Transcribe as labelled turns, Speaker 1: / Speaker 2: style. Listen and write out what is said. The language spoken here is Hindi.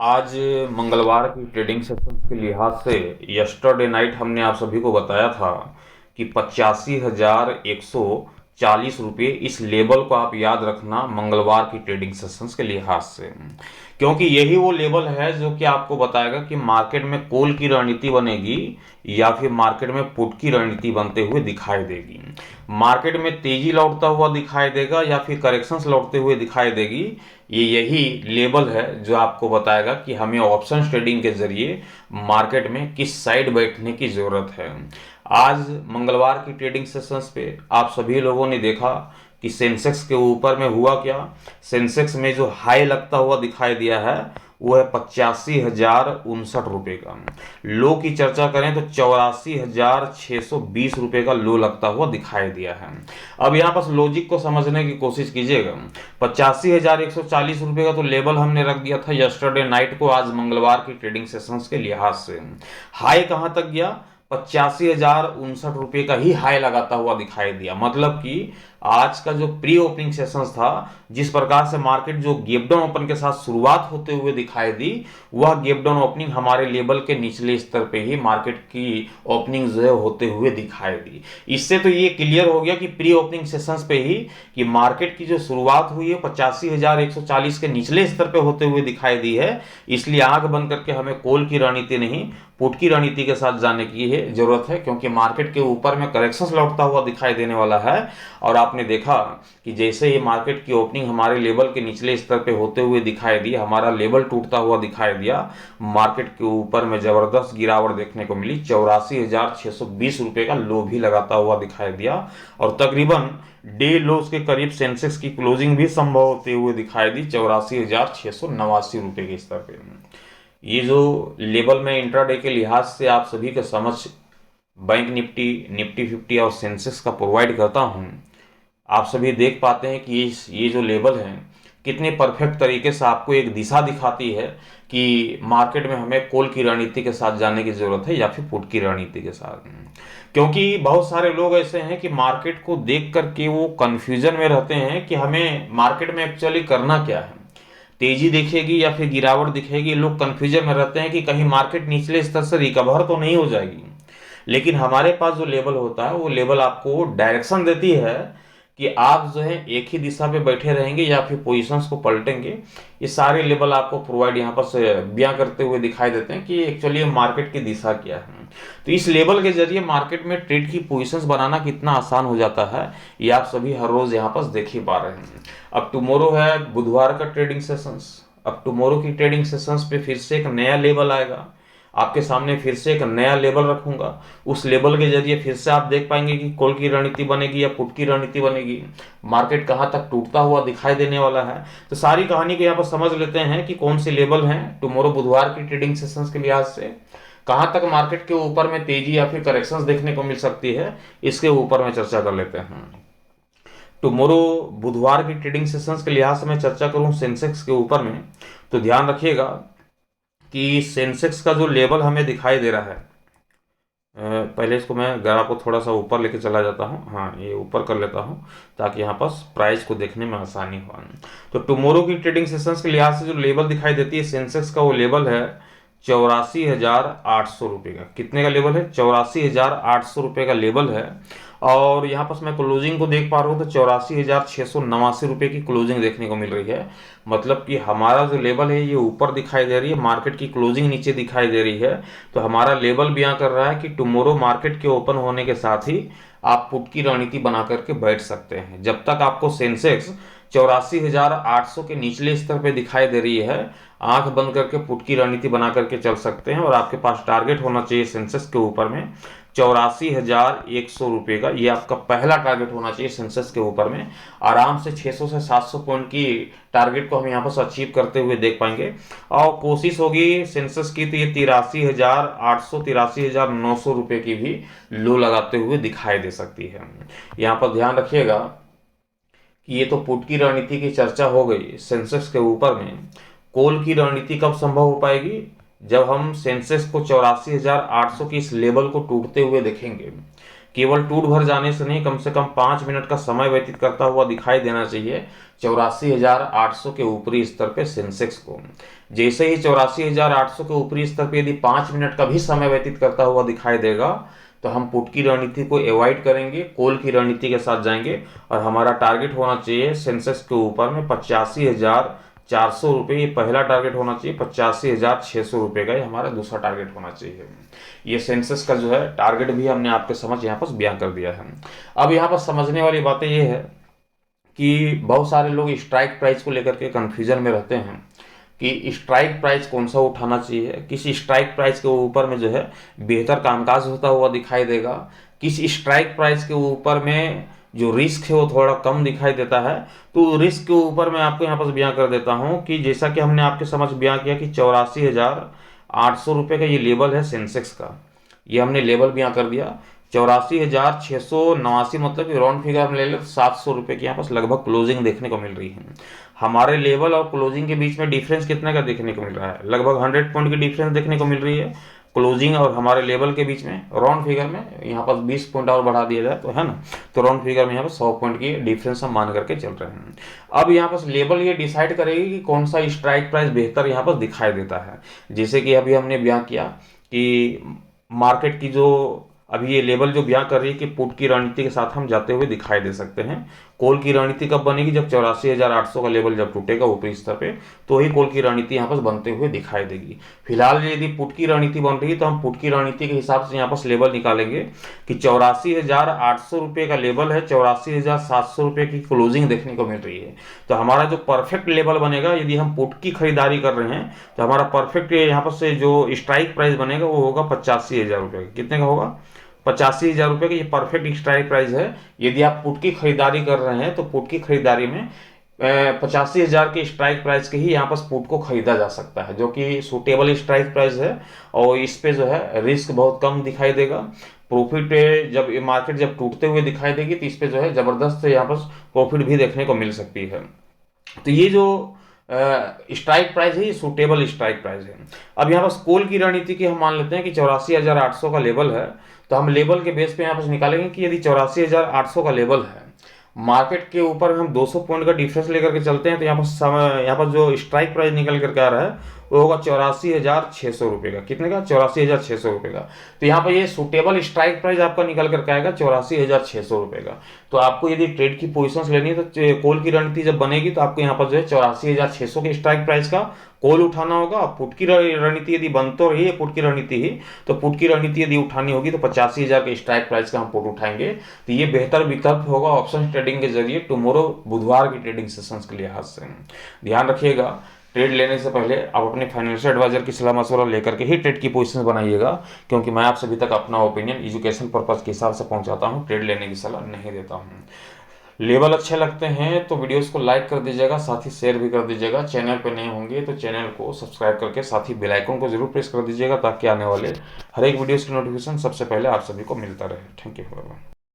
Speaker 1: आज मंगलवार की ट्रेडिंग सेशन के लिहाज से यस्टरडे नाइट हमने आप सभी को बताया था कि 85,140 रुपये इस लेवल को आप याद रखना मंगलवार की ट्रेडिंग सेशंस के लिहाज से, क्योंकि यही वो लेवल है जो कि आपको बताएगा कि मार्केट में कॉल की रणनीति बनेगी या फिर मार्केट में पुट की रणनीति बनते हुए दिखाई देगी। मार्केट में तेजी लौटता हुआ दिखाई देगा या फिर करेक्शंस लौटते हुए दिखाई देगी। यही लेवल है जो आपको बताएगा कि हमें ऑप्शन ट्रेडिंग के जरिए मार्केट में किस साइड बैठने की जरूरत है। आज मंगलवार की ट्रेडिंग सेशंस पे आप सभी लोगों ने देखा कि सेंसेक्स के ऊपर में हुआ क्या। सेंसेक्स में जो हाई लगता हुआ दिखाई दिया है वो है 85,059 रुपये का। लो की चर्चा करें तो 84,620 रुपये का लो लगता हुआ दिखाई दिया है। अब यहाँ पर लॉजिक को समझने की कोशिश कीजिएगा। 85,140 रुपये का तो लेवल हमने रख दिया था यस्टरडे नाइट को, आज मंगलवार की ट्रेडिंग सेशंस के लिहाज से हाई कहाँ तक गया? 85,059 रुपये का ही हाई लगाता हुआ दिखाई दिया। मतलब कि आज का जो प्री ओपनिंग सेशंस था, जिस प्रकार से मार्केट जो गैप डाउन ओपन के साथ शुरुआत होते हुए दिखाई दी, वह गैप डाउन ओपनिंग हमारे लेवल के निचले स्तर पे ही मार्केट की ओपनिंग जो है होते हुए दिखाई दी। इससे तो ये क्लियर हो गया कि प्री ओपनिंग सेशंस पे ही कि मार्केट की जो शुरुआत हुई है 85,140 के निचले स्तर पे होते हुए दिखाई दी है। इसलिए आंख बंद करके हमें कॉल की रणनीति नहीं, पुट की रणनीति के साथ जाने की है जरूरत है, क्योंकि मार्केट के ऊपर में करेक्शंस लौटता हुआ दिखाई देने वाला है। और आपने देखा कि जैसे ही मार्केट की ओपनिंग हमारे लेवल के निचले स्तर पे होते हुए दिखाई दी, हमारा लेवल टूटता हुआ दिखाई दिया, मार्केट के ऊपर में जबरदस्त गिरावट देखने को मिली। 84,620 रुपये का लो भी लगाता हुआ दिखाई दिया और तकरीबन डे लोस के करीब सेंसेक्स की क्लोजिंग भी संभव होते हुए दिखाई दी 84,689 रुपये के स्तर पे। ये जो लेवल में इंट्राडे के लिहाज से आप सभी के समझ बैंक निफ्टी, निफ्टी 50 और सेंसेक्स का प्रोवाइड करता हूं, आप सभी देख पाते हैं कि ये जो लेवल है कितने परफेक्ट तरीके से आपको एक दिशा दिखाती है कि मार्केट में हमें कॉल की रणनीति के साथ जाने की जरूरत है या फिर पुट की रणनीति के साथ। क्योंकि बहुत सारे लोग ऐसे हैं कि मार्केट को देख करके वो कंफ्यूजन में रहते हैं कि हमें मार्केट में एक्चुअली करना क्या है, तेजी दिखेगी या फिर गिरावट दिखेगी। लोग कंफ्यूजन में रहते हैं कि कहीं मार्केट निचले स्तर से रिकवर तो नहीं हो जाएगी। लेकिन हमारे पास जो लेवल होता है वो लेवल आपको डायरेक्शन देती है कि आप जो है एक ही दिशा पे बैठे रहेंगे या फिर पोजीशंस को पलटेंगे। ये सारे लेवल आपको प्रोवाइड यहाँ पर से बयां करते हुए दिखाई देते हैं कि एक्चुअली मार्केट की दिशा क्या है। तो इस लेवल के जरिए मार्केट में ट्रेड की पोजीशंस बनाना कितना आसान हो जाता है, ये आप सभी हर रोज यहाँ पर देख ही पा रहे हैं। अब टुमारो है बुधवार का ट्रेडिंग सेशंस। अब टुमारो की ट्रेडिंग सेशंस पे फिर से एक नया लेवल आएगा, आपके सामने फिर से एक नया लेवल रखूंगा। उस लेवल के जरिए फिर से आप देख पाएंगे कि कॉल की रणनीति बनेगी या पुट की रणनीति बनेगी, मार्केट कहां तक टूटता हुआ दिखाई देने वाला है। तो सारी कहानी को यहाँ पर समझ लेते हैं कि कौन से लेवल हैं टुमारो बुधवार की ट्रेडिंग सेशंस के लिहाज से, कहां तक मार्केट के ऊपर में तेजी या फिर करेक्शंस देखने को मिल सकती है, इसके ऊपर में चर्चा कर लेते हैं। टुमारो बुधवार की ट्रेडिंग सेशंस के लिहाज से मैं चर्चा करूं सेंसेक्स के ऊपर में, तो ध्यान रखिएगा कि सेंसेक्स का जो लेवल हमें दिखाई दे रहा है, पहले इसको मैं ग्राफ को थोड़ा सा ऊपर लेके चला जाता हूँ। हाँ, ये ऊपर कर लेता हूँ ताकि यहाँ पर प्राइस को देखने में आसानी हो। तो टुमारो की ट्रेडिंग सेशंस के लिहाज से जो लेवल दिखाई देती है सेंसेक्स का, वो लेवल है 84,800 रुपये का। कितने का लेवल है? 84,800 रुपये का लेवल है। और यहाँ पर मैं क्लोजिंग को देख पा रहा हूँ तो 84,689 रुपये की क्लोजिंग देखने को मिल रही है। मतलब कि हमारा जो लेवल है ये ऊपर दिखाई दे रही है, मार्केट की क्लोजिंग नीचे दिखाई दे रही है। तो हमारा लेवल बयां कर रहा है कि टुमारो मार्केट के ओपन होने के साथ ही आप पुट की रणनीति बना करके बैठ सकते हैं। जब तक आपको सेंसेक्स 84,800 के निचले स्तर पे दिखाई दे रही है, आंख बंद करके पुट की रणनीति बना करके चल सकते हैं। और आपके पास टारगेट होना चाहिए सेंसेक्स के ऊपर में 84,100 रुपये का। ये आपका पहला टारगेट होना चाहिए सेंसेक्स के ऊपर में। आराम से 600 से 700 पॉइंट की टारगेट को हम यहाँ पर अचीव करते हुए देख पाएंगे। और कोशिश होगी सेंसेक्स की तो ये 83,800 83,900 रुपये की भी लो लगाते हुए दिखाई दे सकती है। यहाँ पर ध्यान रखिएगा कि ये तो पुट की रणनीति की चर्चा हो गई सेंसेक्स के ऊपर में। कॉल की रणनीति कब संभव हो पाएगी? जब हम सेंसेक्स को 84,800 की इस लेवल को टूटते हुए देखेंगे। केवल टूट भर जाने से नहीं, कम से कम 5 मिनट का समय व्यतीत करता हुआ दिखाई देना चाहिए 84,800 के ऊपरी स्तर पे सेंसेक्स को। जैसे ही 84,800 के ऊपरी स्तर पे यदि 5 मिनट का भी समय व्यतीत करता हुआ दिखाई देगा तो हम पुट की रणनीति को अवॉइड करेंगे, कॉल की रणनीति के साथ जाएंगे और हमारा टारगेट होना चाहिए सेंसेक्स के ऊपर में 85,400 रुपये, ये पहला टारगेट होना चाहिए। 85,600 रुपये का ये हमारा दूसरा टारगेट होना चाहिए। ये सेंसेक्स का जो है टारगेट भी हमने आपके समझ यहाँ पर बयां कर दिया है। अब यहाँ पर समझने वाली बातें ये है कि बहुत सारे लोग स्ट्राइक प्राइस को लेकर के कंफ्यूजन में रहते हैं कि स्ट्राइक प्राइस कौन सा उठाना चाहिए, किस स्ट्राइक प्राइस के ऊपर में जो है बेहतर कामकाज होता हुआ दिखाई देगा, किस स्ट्राइक प्राइस के ऊपर में जो रिस्क है वो थोड़ा कम दिखाई देता है। तो रिस्क के ऊपर मैं आपको यहाँ पर बयां कर देता हूँ कि जैसा कि हमने आपके समझ बयां किया कि 84,800 रुपये का ये लेवल है सेंसेक्स का, ये हमने लेवल बयां कर दिया। 84,689 मतलब कि राउंड फिगर हम ले लें 700 रुपये की यहाँ पास लगभग क्लोजिंग देखने को मिल रही है। हमारे लेवल और क्लोजिंग के बीच में डिफरेंस कितने का देखने को मिल रहा है? लगभग 100 पॉइंट की डिफरेंस देखने को मिल रही है क्लोजिंग और हमारे लेवल के बीच में। राउंड फिगर में यहाँ पर 20 पॉइंट और बढ़ा दिया जाए तो है ना, तो राउंड फिगर में यहाँ पर 100 पॉइंट की डिफरेंस हम मान करके चल रहे हैं। अब यहाँ पर लेवल ये डिसाइड करेगी कि कौन सा स्ट्राइक प्राइस बेहतर यहाँ पर दिखाई देता है। जैसे कि अभी हमने बयां किया कि मार्केट की जो अभी ये लेवल जो बयां कर रही है कि पुट की रणनीति के साथ हम जाते हुए दिखाई दे सकते हैं। कॉल की रणनीति कब बनेगी? जब 84,800 का लेवल जब टूटेगा ऊपरी स्तर पे, तो ही कॉल की रणनीति यहाँ पर बनते हुए दिखाई देगी। फिलहाल यदि पुट की रणनीति बन रही है तो हम पुट की रणनीति के हिसाब से यहाँ पर लेवल निकालेंगे कि 84,800 रुपये का लेवल है, 84,700 रुपये की क्लोजिंग देखने को मिल रही है। तो हमारा जो परफेक्ट लेवल बनेगा यदि हम पुट की खरीदारी कर रहे हैं तो हमारा परफेक्ट यहाँ पर से जो स्ट्राइक प्राइस बनेगा वो होगा 85,000 रुपये का। कितने का होगा? 85,000 रुपये का ये परफेक्ट स्ट्राइक प्राइस है। यदि आप पुट की खरीदारी कर रहे हैं तो पुट की खरीदारी में 85,000 के स्ट्राइक प्राइस के ही यहाँ पर पुट को खरीदा जा सकता है, जो कि सूटेबल स्ट्राइक प्राइस है और इस पे जो है रिस्क बहुत कम दिखाई देगा। प्रॉफिट जब ये मार्केट जब टूटते हुए दिखाई देगी तो इस पे जो है जबरदस्त यहाँ पर प्रॉफिट भी देखने को मिल सकती है। तो ये जो स्ट्राइक प्राइस है ये सूटेबल स्ट्राइक प्राइस है। अब यहाँ पर कॉल की रणनीति की हम मान लेते हैं कि 84,800 का लेवल है, तो हम लेवल के बेस पे यहाँ पर निकालेंगे कि यदि 84,800 का लेवल है, मार्केट के ऊपर हम 200 पॉइंट का डिफरेंस लेकर के चलते हैं तो यहाँ पर जो स्ट्राइक प्राइस निकल करके आ रहा है वो होगा 84,600 रुपये का। कितने का? 84,600 रुपये का। तो यहाँ पर ये सूटेबल स्ट्राइक प्राइस आपका निकल करके आएगा 84,600 रुपये का। तो आपको यदि ट्रेड की पोजीशंस लेनी है तो कॉल की रणनीति जब बनेगी तो आपको यहाँ पर जो है 84,600 के स्ट्राइक प्राइस का कॉल उठाना होगा। पुट की रणनीति यदि बन तो रही है पुट की रणनीति ही, तो पुट की रणनीति यदि उठानी होगी तो 85,000 के स्ट्राइक प्राइस का हम पुट उठाएंगे। तो ये बेहतर विकल्प होगा ऑप्शन ट्रेडिंग के जरिए टुमारो बुधवार की ट्रेडिंग सेशंस के लिहाज से। ध्यान रखिएगा, ट्रेड लेने से पहले आप अपने फाइनेंशियल एडवाइजर की सलाह मशवरा लेकर के ही ट्रेड की पोजीशन बनाइएगा, क्योंकि मैं आप सभी तक अपना ओपिनियन एजुकेशन पर्पज के हिसाब से पहुंचाता हूं, ट्रेड लेने की सलाह नहीं देता हूं। लेवल अच्छे लगते हैं तो वीडियोस को लाइक कर दीजिएगा, साथ ही शेयर भी कर दीजिएगा। चैनल पे नए होंगे तो चैनल को सब्सक्राइब करके साथ ही बेल आइकन को जरूर प्रेस कर दीजिएगा ताकि आने वाले हर एक वीडियोस की नोटिफिकेशन सबसे पहले आप सभी को मिलता रहे। Thank you.